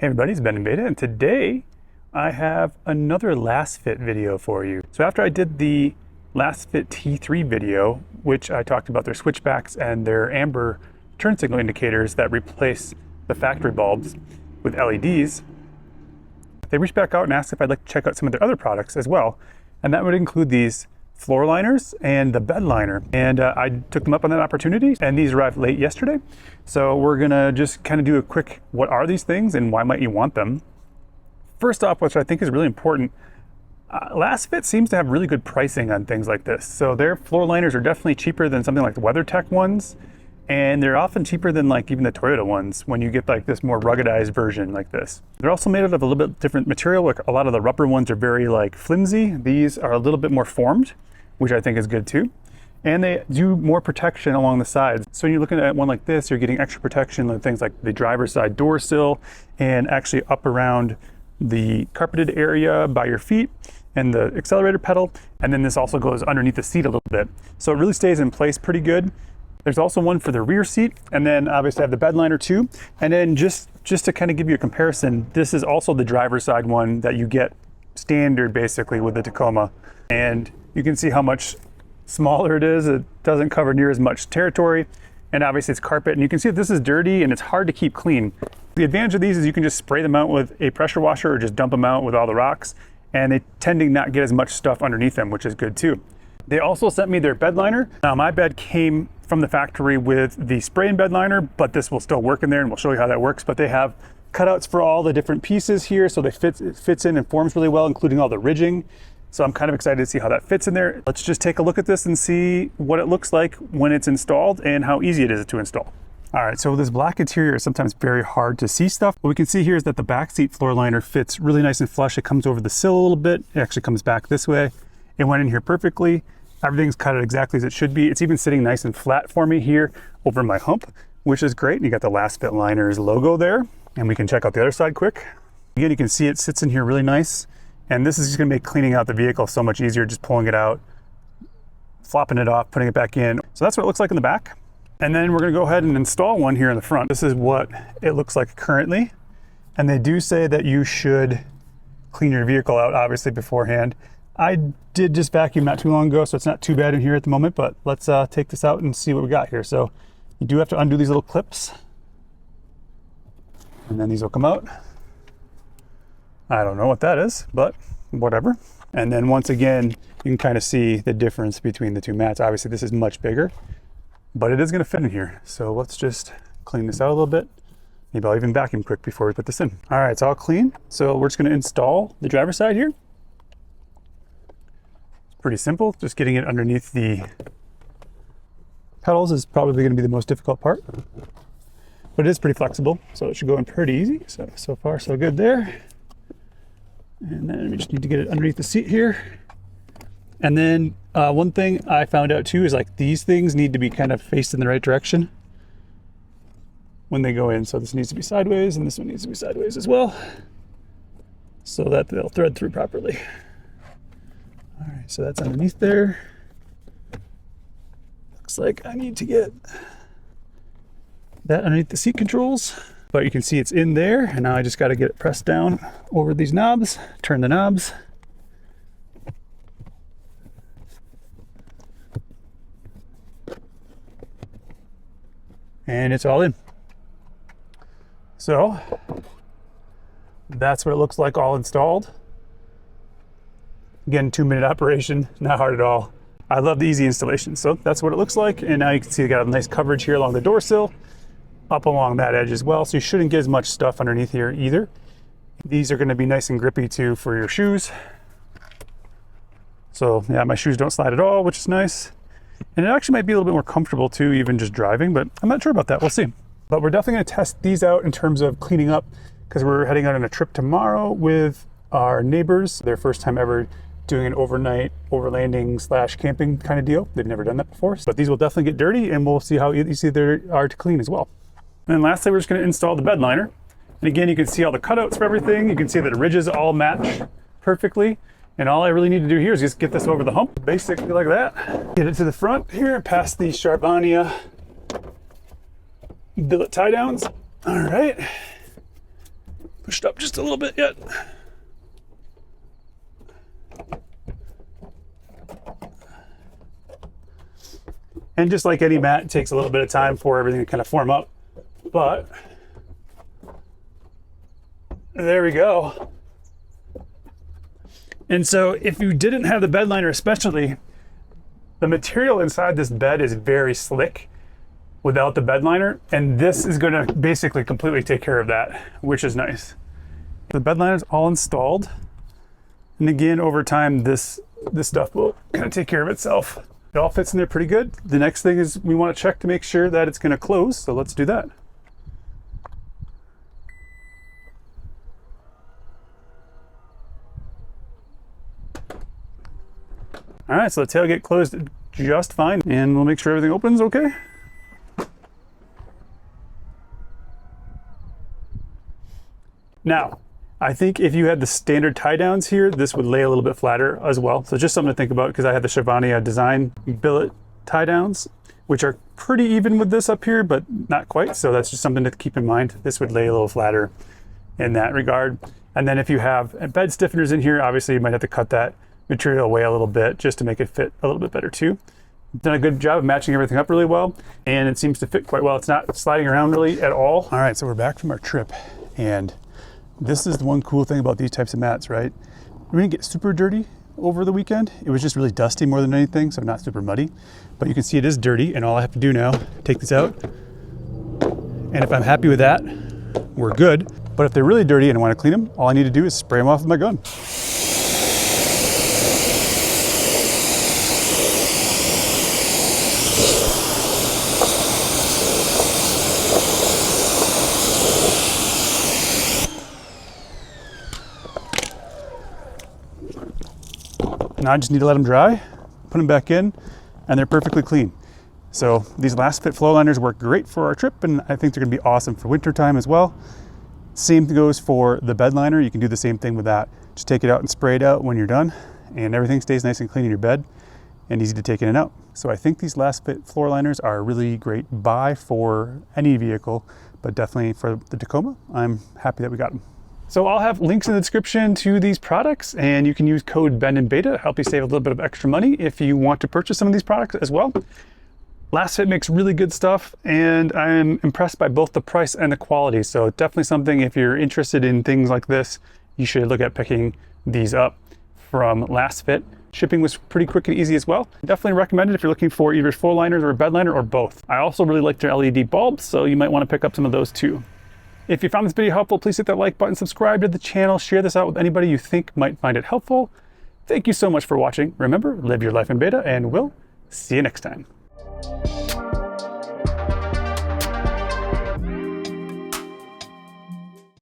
Hey everybody, it's Ben in Beta, and today I have another LASFIT video for you. So after I did the LASFIT T3 video, which I talked about their switchbacks and their amber turn signal indicators that replace the factory bulbs with LEDs, they reached back out and asked if I'd like to check out some of their other products as well. And that would include these floor liners and the bed liner. And I took them up on that opportunity, and these arrived late yesterday. So we're gonna just kind of do a quick, what are these things and why might you want them? First off, which I think is really important, LASFIT seems to have really good pricing on things like this. So their floor liners are definitely cheaper than something like the WeatherTech ones. And they're often cheaper than like even the Toyota ones when you get like this more ruggedized version like this. They're also made out of a little bit different material. Like a lot of the rubber ones are very like flimsy. These are a little bit more formed, which I think is good too. And they do more protection along the sides. So when you're looking at one like this, you're getting extra protection on things like the driver's side door sill and actually up around the carpeted area by your feet and the accelerator pedal. And then this also goes underneath the seat a little bit. So it really stays in place pretty good. There's also one for the rear seat, and then obviously I have the bed liner too. And then just to kind of give you a comparison, this is also the driver's side one that you get standard basically with the Tacoma. And you can see how much smaller it is. It doesn't cover near as much territory. And obviously it's carpet, and you can see that this is dirty and it's hard to keep clean. The advantage of these is you can just spray them out with a pressure washer or just dump them out with all the rocks, and they tend to not get as much stuff underneath them, which is good too. They also sent me their bed liner. Now my bed came from the factory with the spray and bed liner, but this will still work in there, and we'll show you how that works. But they have cutouts for all the different pieces here, so it fits in and forms really well, including all the ridging. So I'm kind of excited to see how that fits in there. Let's just take a look at this and see what it looks like when it's installed and how easy it is to install. All right, so this black interior is sometimes very hard to see stuff. What we can see here is that the back seat floor liner fits really nice and flush. It comes over the sill a little bit. It actually comes back this way. It went in here perfectly. Everything's cut out exactly as it should be. It's even sitting nice and flat for me here over my hump, which is great. And you got the LASFIT liners logo there. And we can check out the other side quick. Again, you can see it sits in here really nice. And this is just gonna make cleaning out the vehicle so much easier, just pulling it out, flopping it off, putting it back in. So that's what it looks like in the back. And then we're gonna go ahead and install one here in the front. This is what it looks like currently. And they do say that you should clean your vehicle out, obviously, beforehand. I did just vacuum not too long ago, so it's not too bad in here at the moment, but let's take this out and see what we got here. So you do have to undo these little clips, and then these will come out. I don't know what that is, but whatever. And then once again, you can kind of see the difference between the two mats. Obviously this is much bigger, but it is gonna fit in here. So let's just clean this out a little bit. Maybe I'll even vacuum quick before we put this in. All right, it's all clean. So we're just gonna install the driver's side here. Pretty simple, just getting it underneath the pedals is probably going to be the most difficult part, but it is pretty flexible, so it should go in pretty easy. So far so good there. And then we just need to get it underneath the seat here. And then one thing I found out too is like these things need to be kind of faced in the right direction when they go in. So this needs to be sideways, and this one needs to be sideways as well, so that they'll thread through properly. All right, so that's underneath there. Looks like I need to get that underneath the seat controls, but you can see it's in there, and now I just got to get it pressed down over these knobs, turn the knobs. And it's all in. So that's what it looks like all installed. Again, 2-minute operation, not hard at all. I love the easy installation. So that's what it looks like. And now you can see you got a nice coverage here along the door sill, up along that edge as well. So you shouldn't get as much stuff underneath here either. These are gonna be nice and grippy too for your shoes. So yeah, my shoes don't slide at all, which is nice. And it actually might be a little bit more comfortable too, even just driving, but I'm not sure about that, we'll see. But we're definitely gonna test these out in terms of cleaning up, because we're heading out on a trip tomorrow with our neighbors. Their first time ever doing an overnight overlanding / camping kind of deal. They've never done that before, but these will definitely get dirty, and we'll see how easy they are to clean as well. And then lastly, we're just going to install the bed liner. And again, you can see all the cutouts for everything. You can see that the ridges all match perfectly. And all I really need to do here is just get this over the hump, basically like that. Get it to the front here, past the Sharvania billet tie downs. All right. Push it up just a little bit yet. And just like any mat, it takes a little bit of time for everything to kind of form up, but there we go. And so if you didn't have the bed liner especially, the material inside this bed is very slick without the bed liner, and this is gonna basically completely take care of that, which is nice. The bed liner is all installed, and again, over time, this stuff will kind of take care of itself. It all fits in there pretty good. The next thing is we want to check to make sure that it's going to close, so let's do that. All right, so the tailgate closed just fine, and we'll make sure everything opens okay. Now, I think if you had the standard tie downs here, this would lay a little bit flatter as well. So just something to think about, because I have the Chevania design billet tie downs, which are pretty even with this up here, but not quite. So that's just something to keep in mind. This would lay a little flatter in that regard. And then if you have bed stiffeners in here, obviously you might have to cut that material away a little bit just to make it fit a little bit better too. Done a good job of matching everything up really well, and it seems to fit quite well. It's not sliding around really at all. All right, so we're back from our trip, and this is the one cool thing about these types of mats, right? We didn't get super dirty over the weekend. It was just really dusty more than anything, so not super muddy. But you can see it is dirty, and all I have to do now, take this out. And if I'm happy with that, we're good. But if they're really dirty and I want to clean them, all I need to do is spray them off with my gun. Now I just need to let them dry, put them back in, and they're perfectly clean. So these LASFIT floor liners work great for our trip, and I think they're gonna be awesome for winter time as well. Same goes for the bed liner. You can do the same thing with that. Just take it out and spray it out when you're done, and everything stays nice and clean in your bed and easy to take in and out. So I think these LASFIT floor liners are a really great buy for any vehicle, but definitely for the Tacoma, I'm happy that we got them. So I'll have links in the description to these products, and you can use code BENINBETA to help you save a little bit of extra money if you want to purchase some of these products as well. LASFIT makes really good stuff, and I'm impressed by both the price and the quality. So definitely something, if you're interested in things like this, you should look at picking these up from LASFIT. Shipping was pretty quick and easy as well. Definitely recommend it if you're looking for either floor liners or a bed liner or both. I also really like their LED bulbs, so you might want to pick up some of those too. If you found this video helpful, please hit that like button, subscribe to the channel, share this out with anybody you think might find it helpful. Thank you so much for watching. Remember, live your life in beta, and we'll see you next time.